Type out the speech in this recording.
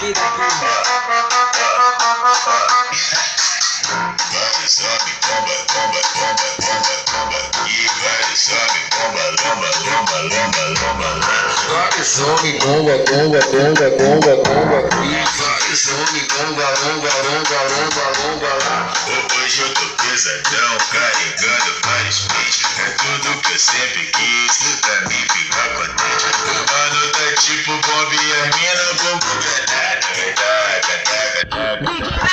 Vem daqui. Vai, sobe, bomba, bomba, bomba, bomba, bomba. E vai, sobe, bomba, lomba, lomba, lomba, lomba, lomba. Vai, sobe, bomba, bomba, bomba, bomba, bomba. E vai, sobe, bomba, lomba, lomba, lomba, lomba, lomba. Hoje eu tô pesadão, carregando vários peixes. É tudo que eu sempre quis, pra mim ficar contente. O mano tá tipo Bob e as mina, bumbum, verdade, verdade, verdade.